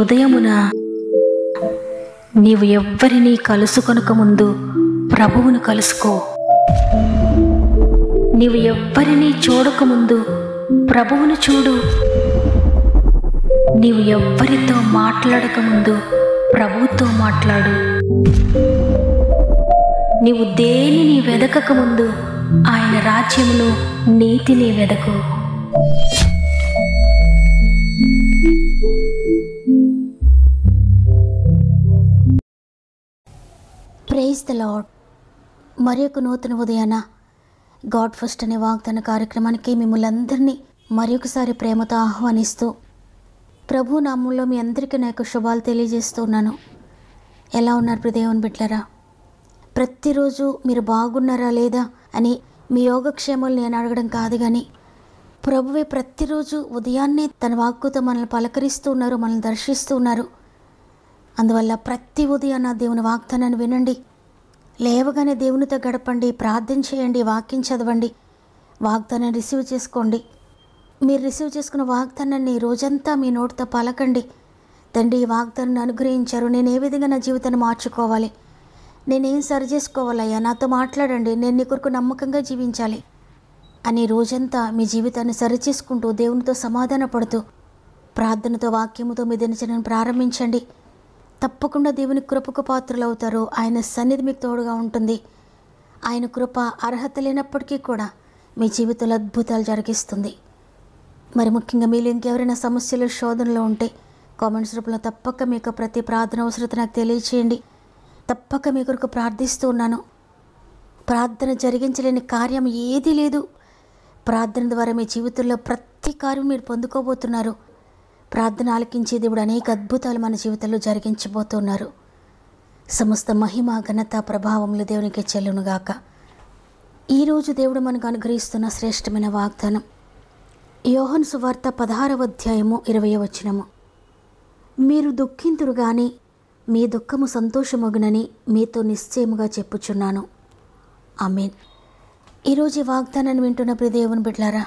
ఉదయమున నీవు ఎవ్వరినీ కలుసుకొనక ముందు ప్రభువును కలుసుకో. నీవు ఎవ్వరినీ చూడకముందు ప్రభువును చూడు. నీవు ఎవ్వరితో మాట్లాడకముందు ప్రభువుతో మాట్లాడు. నీవు దేనిని వెదకకముందు ఆయన రాజ్యమును నీతిని వెదకు. Praise the lord. మరి ఒక నూతన ఉదయాన గాడ్ ఫస్ట్ అనే వాగ్దాన కార్యక్రమానికి మిమ్మల్ని అందరినీ మరి ఒకసారి ప్రేమతో ఆహ్వానిస్తూ ప్రభు నామంలో మీ అందరికీ నా యొక్క శుభాలు తెలియజేస్తున్నాను. ఎలా ఉన్నారు ప్రియదేవుని బిడ్డలారా? ప్రతిరోజు మీరు బాగున్నారా లేదా అని మీ యోగక్షేమాలు నేను అడగడం కాదు, కానీ ప్రభువే ప్రతిరోజు ఉదయాన్నే తన వాక్కుతో మనల్ని పలకరిస్తూ ఉన్నారు, మనల్ని దర్శిస్తూ ఉన్నారు. అందువల్ల ప్రతి ఉదయాన్న దేవుని వాగ్దానాన్ని వినండి. లేవగానే దేవునితో గడపండి, ప్రార్థన చేయండి, వాక్యం చదవండి, వాగ్దానాన్ని రిసీవ్ చేసుకోండి. మీరు రిసీవ్ చేసుకున్న వాగ్దానాన్ని రోజంతా మీ నోటితో పలకండి. తండ్రి, ఈ వాగ్దానాన్ని అనుగ్రహించారు, నేను ఏ విధంగా నా జీవితాన్ని మార్చుకోవాలి, నేనేం సరి చేసుకోవాలయ్యా, నాతో మాట్లాడండి, నేను నీ కొరకు నమ్మకంగా జీవించాలి అని రోజంతా మీ జీవితాన్ని సరిచేసుకుంటూ దేవునితో సమాధాన పడుతూ ప్రార్థనతో వాక్యముతో మీ దినచర్యను ప్రారంభించండి. తప్పకుండా దేవుని కృపకు పాత్రలు అవుతారు. ఆయన సన్నిధి మీకు తోడుగా ఉంటుంది. ఆయన కృప అర్హత లేనప్పటికీ కూడా మీ జీవితంలో అద్భుతాలు జరిగిస్తుంది. మరి ముఖ్యంగా మీరు ఇంకెవరైనా సమస్యలు శోధనలో ఉంటే కామెంట్స్ రూపంలో తప్పక మీకు ప్రతి ప్రార్థన అవసరత నాకు తెలియచేయండి. తప్పక మీ కొరకు ప్రార్థిస్తూ ఉన్నాను. ప్రార్థన జరిగించలేని కార్యం ఏదీ లేదు. ప్రార్థన ద్వారా మీ జీవితంలో ప్రతి కార్యం మీరు పొందుకోబోతున్నారు. ప్రార్థన ఆలకించే దేవుడు అనేక అద్భుతాలు మన జీవితంలో జరిగించబోతున్నారు. సమస్త మహిమ ఘనత ప్రభావములు దేవునికి చెల్లునుగాక. ఈరోజు దేవుడు మనకు అనుగ్రహిస్తున్న శ్రేష్టమైన వాగ్దానం యోహాను సువార్త 16వ అధ్యాయము 20వ వచనము. మీరు దుఃఖింతురు గాని మీ దుఃఖము సంతోషమగునని మీతో నిశ్చయముగా చెప్పుచున్నాను. ఆమేన్. ఈరోజు ఈ వాగ్దానాన్ని వింటున్న ప్రియ దేవుని బిడ్డలారా,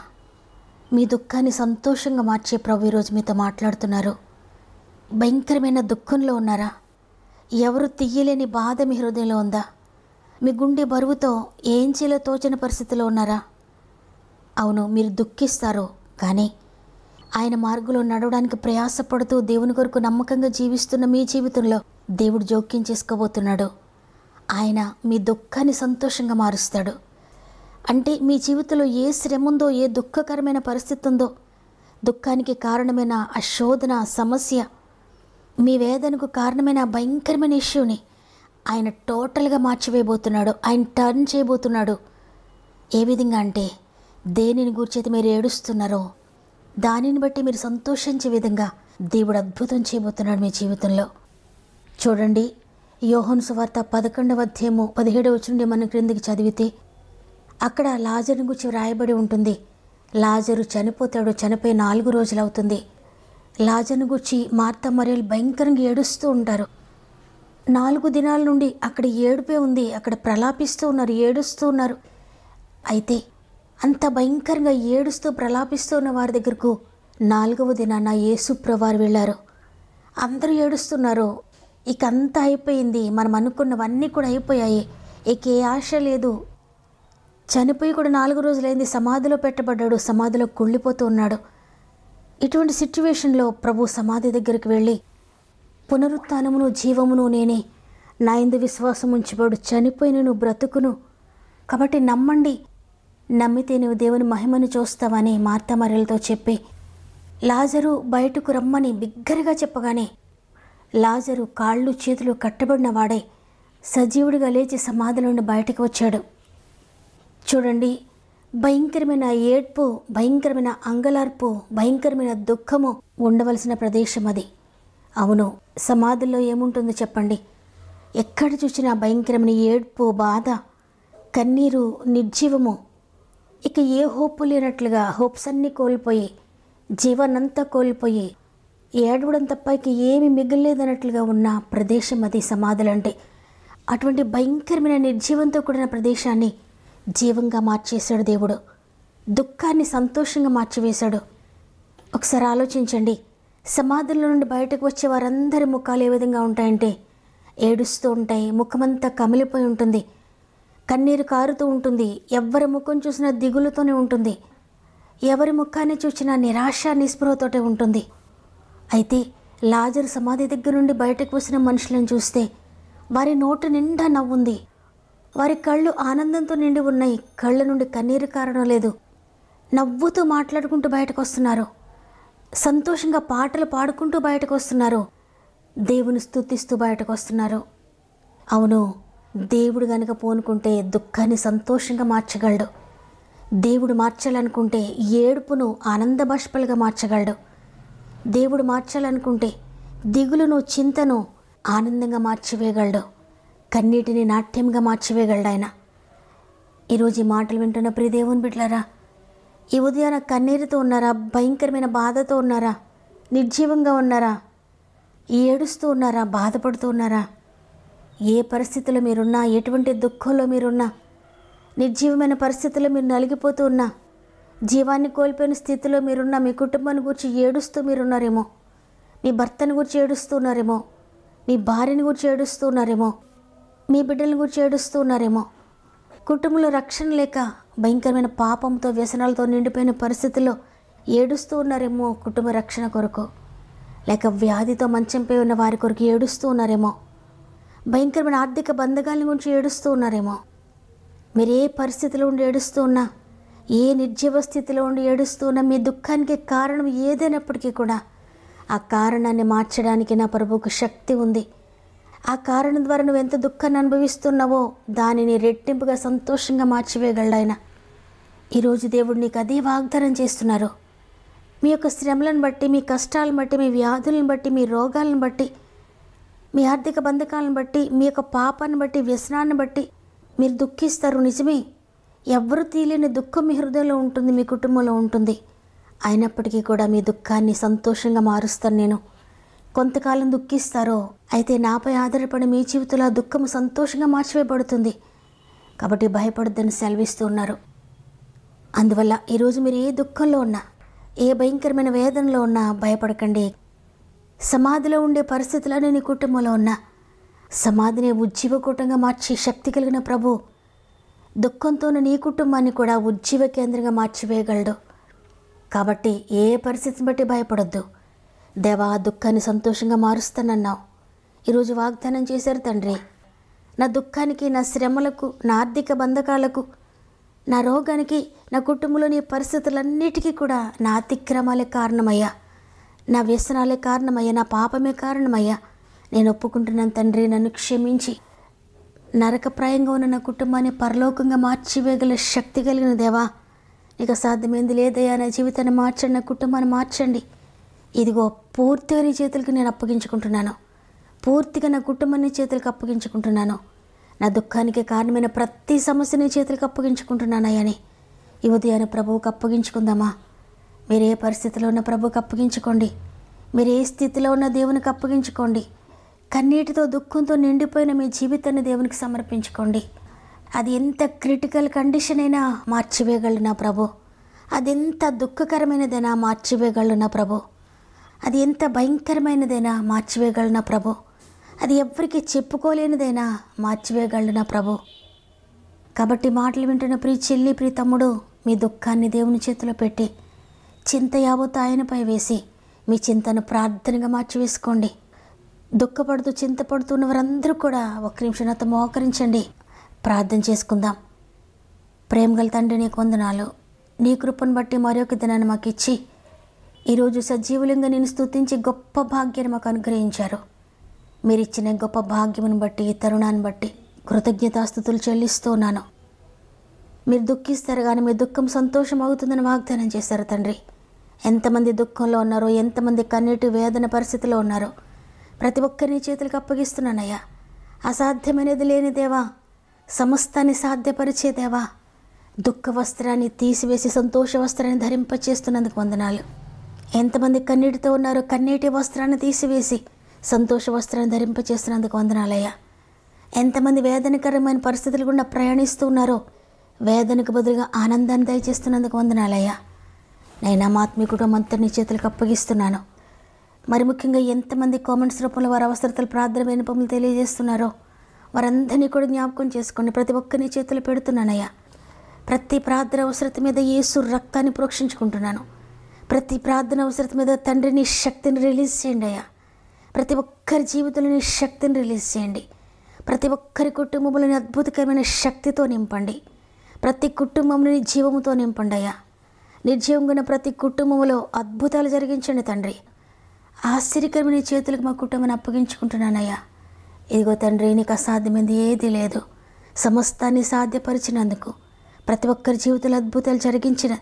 మీ దుఃఖాన్ని సంతోషంగా మార్చే ప్రభు ఈరోజు మీతో మాట్లాడుతున్నారు. భయంకరమైన దుఃఖంలో ఉన్నారా? ఎవరు తీయలేని బాధ మీ హృదయంలో ఉందా? మీ గుండె బరువుతో ఏం చేయాలో తోచని పరిస్థితిలో ఉన్నారా? అవును, మీరు దుఃఖిస్తారు, కానీ ఆయన మార్గంలో నడవడానికి ప్రయాసపడుతూ దేవుని కొరకు నమ్మకంగా జీవిస్తున్న మీ జీవితంలో దేవుడు జోక్యం చేసుకోబోతున్నాడు. ఆయన మీ దుఃఖాన్ని సంతోషంగా మారుస్తాడు. అంటే మీ జీవితంలో ఏ శ్రమ ఉందో, ఏ దుఃఖకరమైన పరిస్థితి ఉందో, దుఃఖానికి కారణమైన ఆ శోధన, సమస్య, మీ వేదనకు కారణమైన ఆ భయంకరమైన ఇష్యూని ఆయన టోటల్గా మార్చివేయబోతున్నాడు. ఆయన టర్న్ చేయబోతున్నాడు. ఏ విధంగా అంటే, దేనిని గురించి మీరు ఏడుస్తున్నారో దానిని బట్టి మీరు సంతోషించే విధంగా దేవుడు అద్భుతం చేయబోతున్నాడు మీ జీవితంలో. చూడండి, యోహాను సువార్త 11వ అధ్యాయము 17వ వచనం నుండి మనం క్రిందికి చదివితే అక్కడ లాజరుని గురించి వ్రాయబడి ఉంటుంది. లాజరు చనిపోతాడు. చనిపోయి 4 రోజులు అవుతుంది. లాజరుని గురించి మార్తా మరియలు భయంకరంగా ఏడుస్తూ ఉంటారు. 4 దినాల నుండి అక్కడ ఏడుపే ఉంది. అక్కడ ప్రలాపిస్తూ ఉన్నారు, ఏడుస్తూ ఉన్నారు. అయితే అంత భయంకరంగా ఏడుస్తూ ప్రలాపిస్తూ ఉన్న వారి దగ్గరకు 4వ దినాన యేసు ప్రభువారు వెళ్ళారు. అందరూ ఏడుస్తున్నారు. ఇక అంతా అయిపోయింది, మనం అనుకున్నవన్నీ కూడా అయిపోయాయి, ఇక ఏ ఆశ లేదు. చనిపోయి కూడా 4 రోజులైంది. సమాధిలో పెట్టబడ్డాడు, సమాధిలో కుళ్ళిపోతూ ఉన్నాడు. ఇటువంటి సిచ్యువేషన్లో ప్రభు సమాధి దగ్గరికి వెళ్ళి, పునరుత్థానమును జీవమును నేనే, నా యందు విశ్వాసం ఉంచువాడు చనిపోయినను బ్రతుకును, కాబట్టి నమ్మండి, నమ్మితే నువ్వు దేవుని మహిమను చూస్తావని మార్తా మరియలతో చెప్పి లాజరు బయటకు రమ్మని బిగ్గరగా చెప్పగానే లాజరు కాళ్ళు చేతులు కట్టబడిన వాడే సజీవుడిగా లేచి సమాధి నుండి బయటకు వచ్చాడు. చూడండి, భయంకరమైన ఏడ్పు, భయంకరమైన అంగలార్పు, భయంకరమైన దుఃఖము ఉండవలసిన ప్రదేశం అది. అవును, సమాధుల్లో ఏముంటుందో చెప్పండి? ఎక్కడ చూసినా భయంకరమైన ఏడ్పు, బాధ, కన్నీరు, నిర్జీవము. ఇక ఏ హోపు లేనట్లుగా హోప్స్ అన్నీ కోల్పోయి, జీవనంతా కోల్పోయి, ఏడవడం తప్ప ఇక ఏమి మిగిలిలేదన్నట్లుగా ఉన్న ప్రదేశం అది సమాధులంటే. అటువంటి భయంకరమైన నిర్జీవంతో కూడిన ప్రదేశాన్ని జీవంగా మార్చేశాడు దేవుడు. దుఃఖాన్ని సంతోషంగా మార్చివేశాడు. ఒకసారి ఆలోచించండి, సమాధుల నుండి బయటకు వచ్చే వారందరి ముఖాలు ఏ విధంగా ఉంటాయంటే ఏడుస్తూ ఉంటాయి, ముఖమంతా కమిలిపోయి ఉంటుంది, కన్నీరు కారుతూ ఉంటుంది, ఎవరి ముఖం చూసినా దిగులుతోనే ఉంటుంది, ఎవరి ముఖాన్ని చూసినా నిరాశ నిస్పృహతోటే ఉంటుంది. అయితే లాజరు సమాధి దగ్గర నుండి బయటకు వచ్చిన మనుషులను చూస్తే వారి నోటి నిండా నవ్వుంది, వారి కళ్ళు ఆనందంతో నిండి ఉన్నాయి, కళ్ళ నుండి కన్నీరు కారడం లేదు, నవ్వుతూ మాట్లాడుకుంటూ బయటకు వస్తున్నారు, సంతోషంగా పాటలు పాడుకుంటూ బయటకు వస్తున్నారు, దేవుని స్తుతిస్తూ బయటకు వస్తున్నారు. అవును, దేవుడు గనుక పూనుకుంటే దుఃఖాన్ని సంతోషంగా మార్చగలడు. దేవుడు మార్చాలనుకుంటే ఏడుపును ఆనంద బాష్పాలుగా మార్చగలడు. దేవుడు మార్చాలనుకుంటే దిగులును చింతను ఆనందంగా మార్చివేయగలడు. కన్నీటిని నాట్యంగా మార్చివేయగలడు ఆయన. ఈరోజు ఈ మాటలు వింటున్న ప్రియ దేవుని బిడ్డలారా, ఈ ఉదయాన కన్నీరుతో ఉన్నారా? భయంకరమైన బాధతో ఉన్నారా? నిర్జీవంగా ఉన్నారా? ఏడుస్తూ ఉన్నారా? బాధపడుతూ ఉన్నారా? ఏ పరిస్థితిలో మీరున్నా, ఎటువంటి దుఃఖంలో మీరున్నా, నిర్జీవమైన పరిస్థితుల్లో మీరు నలిగిపోతూ ఉన్నా, జీవాన్ని కోల్పోయిన స్థితిలో మీరున్నా, మీ కుటుంబాన్ని గురించి ఏడుస్తూ మీరున్నారేమో, మీ భర్తని గురించి ఏడుస్తూ ఉన్నారేమో, మీ భార్యని గురించి ఏడుస్తూ ఉన్నారేమో, మీ బిడ్డల గురించి ఏడుస్తూ ఉన్నారేమో, కుటుంబంలో రక్షణ లేక భయంకరమైన పాపంతో వ్యసనాలతో నిండిపోయిన పరిస్థితుల్లో ఏడుస్తూ ఉన్నారేమో కుటుంబ రక్షణ కొరకు, లేక వ్యాధితో మంచంపై ఉన్న వారి కొరకు ఏడుస్తూ ఉన్నారేమో, భయంకరమైన ఆర్థిక బంధకాల గురించి ఏడుస్తూ ఉన్నారేమో. మీరు ఏ పరిస్థితిలో ఉండి ఏడుస్తూ ఉన్నా, ఏ నిర్జీవ స్థితిలో ఉండి ఏడుస్తూ ఉన్నా, మీ దుఃఖానికి కారణం ఏదైనప్పటికీ కూడా ఆ కారణాన్ని మార్చడానికి నా ప్రభువుకు శక్తి ఉంది. ఆ కారణం ద్వారా నువ్వు ఎంత దుఃఖాన్ని అనుభవిస్తున్నావో దానిని రెట్టింపుగా సంతోషంగా మార్చివేయగలడు ఆయన. ఈరోజు దేవుడు నీకు అదే వాగ్దానం చేస్తున్నారు. మీ యొక్క శ్రమలను బట్టి, మీ కష్టాలను బట్టి, మీ వ్యాధులను బట్టి, మీ రోగాలను బట్టి, మీ ఆర్థిక బంధకాలను బట్టి, మీ యొక్క పాపాన్ని బట్టి, వ్యసనాన్ని బట్టి మీరు దుఃఖిస్తారు. నిజమే, ఎవ్వరూ తీయలేని దుఃఖం మీ హృదయంలో ఉంటుంది, మీ కుటుంబంలో ఉంటుంది. అయినప్పటికీ కూడా మీ దుఃఖాన్ని సంతోషంగా మారుస్తాను నేను. కొంతకాలం దుఃఖిస్తారో, అయితే నాపై ఆధారపడి మీ జీవితంలో ఆ దుఃఖం సంతోషంగా మార్చివేయబడుతుంది. కాబట్టి భయపడొద్దని సెలవిస్తూ ఉన్నారు. అందువల్ల ఈరోజు మీరు ఏ దుఃఖంలో ఉన్నా, ఏ భయంకరమైన వేదనలో ఉన్నా భయపడకండి. సమాధిలో ఉండే పరిస్థితులను నీ కుటుంబంలో ఉన్నా, సమాధిని ఉజ్జీవకూటంగా మార్చి శక్తి కలిగిన ప్రభు దుఃఖంతో నీ కుటుంబాన్ని కూడా ఉజ్జీవ కేంద్రంగా మార్చివేయగలడు. కాబట్టి ఏ పరిస్థితిని బట్టి భయపడొద్దు. దేవా, దుఃఖాన్ని సంతోషంగా మారుస్తానన్నావు. ఈరోజు వాగ్దానం చేశారు తండ్రి. నా దుఃఖానికి, నా శ్రమలకు, నా ఆర్థిక బంధకాలకు, నా రోగానికి, నా కుటుంబంలోని పరిస్థితులన్నిటికీ కూడా నా అతిక్రమాలే కారణమయ్యా, నా వ్యసనాలే కారణమయ్యా, నా పాపమే కారణమయ్యా. నేను ఒప్పుకుంటున్నాను తండ్రి, నన్ను క్షమించి నరకప్రాయంగా ఉన్న నా కుటుంబాన్ని పరలోకంగా మార్చివేయగల శక్తి కలిగిన దేవా, నీకు సాధ్యమైంది లేదయ్యా. నా జీవితాన్ని మార్చండి, నా కుటుంబాన్ని మార్చండి. ఇదిగో పూర్తిగా నీ చేతులకు నేను అప్పగించుకుంటున్నాను. పూర్తిగా నా కుటుంబాన్ని చేతులకు అప్పగించుకుంటున్నాను. నా దుఃఖానికి కారణమైన ప్రతి సమస్య నీ చేతులకు అప్పగించుకుంటున్నానయ్యని ఈ ఉదయాన్ని ప్రభువుకు అప్పగించుకుందామా? మీరు ఏ పరిస్థితిలో ఉన్న ప్రభువుకు అప్పగించుకోండి. మీరు ఏ స్థితిలో ఉన్న దేవునికి అప్పగించుకోండి. కన్నీటితో, దుఃఖంతో నిండిపోయిన మీ జీవితాన్ని దేవునికి సమర్పించుకోండి. అది ఎంత క్రిటికల్ కండిషన్ అయినా మార్చివేయగలడు నా ప్రభు. అది ఎంత దుఃఖకరమైనదైనా మార్చివేయగలడు నా ప్రభు. అది ఎంత భయంకరమైనదైనా మార్చివేయగలడు నా ప్రభు. అది ఎవ్వరికి చెప్పుకోలేనిదైనా మార్చివేయగలడు నా ప్రభు. కాబట్టి మాటలు వింటున్న ప్రియ చెల్లి, ప్రియ తమ్ముడు, మీ దుఃఖాన్ని దేవుని చేతిలో పెట్టి చింత యావత్తు ఆయనపై వేసి మీ చింతను ప్రార్థనగా మార్చివేసుకోండి. దుఃఖపడుతూ చింతపడుతున్న వారందరూ కూడా ఒక నిమిషం నాతో మోకరించండి. ప్రార్థన చేసుకుందాం. ప్రేమగల తండ్రి, నీకు వందనాలు. నీ కృపను బట్టి మరొక దినాన్ని మాకు ఇచ్చి ఈరోజు సజీవులంగా నేను స్తుతించి గొప్ప భాగ్యాన్ని మాకు అనుగ్రహించారు. మీరు ఇచ్చిన గొప్ప భాగ్యమును బట్టి, ఈ తరుణాన్ని బట్టి కృతజ్ఞతాస్తుతులు చెల్లిస్తూ ఉన్నాను. మీరు దుఃఖిస్తారు కానీ మీ దుఃఖం సంతోషం అవుతుందని వాగ్దానం చేశారు తండ్రి. ఎంతమంది దుఃఖంలో ఉన్నారో, ఎంతమంది కన్నీటి వేదన పరిస్థితిలో ఉన్నారో ప్రతి ఒక్కరిని చేతులకు అప్పగిస్తున్నానయ్యా. అసాధ్యమైనది లేని దేవా, సమస్తాన్ని సాధ్యపరిచే దేవా, దుఃఖ వస్త్రాన్ని తీసివేసి సంతోష వస్త్రాన్ని ధరింపచేస్తున్నందుకు వందనాలు. ఎంతమంది కన్నీటితో ఉన్నారో కన్నీటి వస్త్రాన్ని తీసివేసి సంతోష వస్త్రాన్ని ధరింపచేస్తున్నందుకు వందనాలయ్యా. ఎంతమంది వేదనకరమైన పరిస్థితులు గుండా ప్రయాణిస్తూ ఉన్నారో వేదనకు బదులుగా ఆనందాన్ని దయచేస్తున్నందుకు వందనాలయ్యా. నేను మా ఆత్మీయ కుటుంబం అంతా నీ చేతులకు అప్పగిస్తున్నాను. మరి ముఖ్యంగా ఎంతమంది కామెంట్స్ రూపంలో వారి అవసరతలు ప్రార్థన విన్నపములు తెలియజేస్తున్నారో వారందరినీ కూడా జ్ఞాపకం చేసుకోండి. ప్రతి ఒక్కరిని చేతులు పెడుతున్నానయ్యా. ప్రతి ప్రార్థన అవసరత మీద యేసు రక్తాన్ని ప్రోక్షించుకుంటున్నాను. ప్రతి ప్రార్థన అవసరత మీద తండ్రి నీ శక్తిని రిలీజ్ చేయండి అయ్యా. ప్రతి ఒక్కరి జీవితంలో నీ శక్తిని రిలీజ్ చేయండి. ప్రతి ఒక్కరి కుటుంబంలోని అద్భుతకరమైన శక్తితో నింపండి. ప్రతి కుటుంబంలో నీ జీవముతో నింపండి అయ్యా. నిర్జీవంగా ఉన్న ప్రతి కుటుంబంలో అద్భుతాలు జరిగించండి తండ్రి. ఆశ్చర్యకరమైన చేతులకు మా కుటుంబాన్ని అప్పగించుకుంటున్నానయ్యా. ఇదిగో తండ్రి, నీకు అసాధ్యమైంది ఏదీ లేదు. సమస్తాన్ని సాధ్యపరిచినందుకు, ప్రతి ఒక్కరి జీవితంలో అద్భుతాలు జరిగించిన,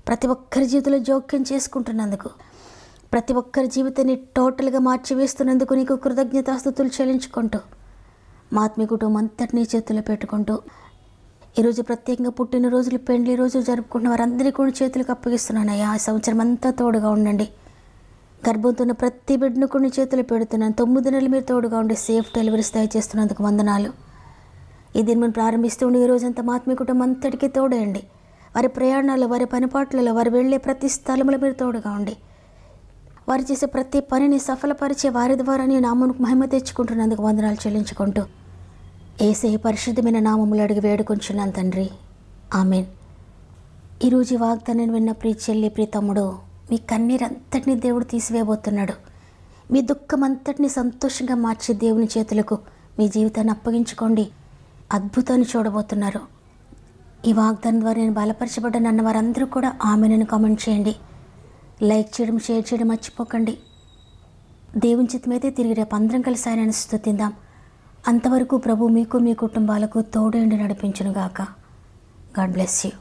ప్రతి ఒక్కరి జీవితంలో జోక్యం చేసుకుంటున్నందుకు, ప్రతి ఒక్కరి జీవితాన్ని టోటల్గా మార్చివేస్తున్నందుకు నీకు కృతజ్ఞతాస్తుతులు చెల్లించుకుంటూ మా ఆత్మీయ కుటుంబం అంతటినీ చేతుల్లో పెట్టుకుంటూ ఈరోజు ప్రత్యేకంగా పుట్టినరోజులు, పెండ్లి రోజులు జరుపుకుంటున్న వారందరికీ కూడా చేతులకు అప్పగిస్తున్నానయ్యా. ఆ సంవత్సరం అంతా తోడుగా ఉండండి. గర్భంతో ఉన్న ప్రతి బిడ్డను కొన్ని చేతులు పెడుతున్నాను. 9 నెలలు మీరు తోడుగా ఉండి సేఫ్ డెలివరీస్ దయచేస్తున్నందుకు వందనాలు. ఈ దినం ప్రారంభిస్తుండే ఈ రోజంతా మా ఆత్మీయ కుటుంబం అంతటికీ తోడేయండి. వారి ప్రయాణాలు, వారి పనిపాట్లలో, వారు వెళ్ళే ప్రతి స్థలంలో మీరు తోడుగా ఉండి వారు చేసే ప్రతి పనిని సఫలపరిచే వారి ద్వారా నీ నామమునకు మహిమ తెచ్చుకుంటున్నందుకు వందనాలు చెల్లించుకుంటూ యేసయ్య పరిశుద్ధమైన నామములు అడిగి వేడుకొంచున్నాను తండ్రి. ఆమెన్. ఈరోజు ఈ వాగ్దానాన్ని విన్న ప్రియ చెల్లి, ప్రియ తమ్ముడు, మీ కన్నీరంతటినీ దేవుడు తీసివేయబోతున్నాడు. మీ దుఃఖం అంతటినీ సంతోషంగా మార్చి దేవుని చేతులకు మీ జీవితాన్ని అప్పగించుకోండి. అద్భుతాన్ని చూడబోతున్నారు. ఈ వాగ్దానం ద్వారా నేను బలపరచబడ్డాను అన్న వారందరూ కూడా ఆమెను కామెంట్ చేయండి. లైక్ చేయడం, షేర్ చేయడం మర్చిపోకండి. దేవుని చిత్తమైతే తిరిగి రేపు అందరం కలిసి ఆయనను స్తుతిద్దాం. అంతవరకు ప్రభు మీకు, మీ కుటుంబాలకు తోడేండి నడిపించునుగాక. God bless you.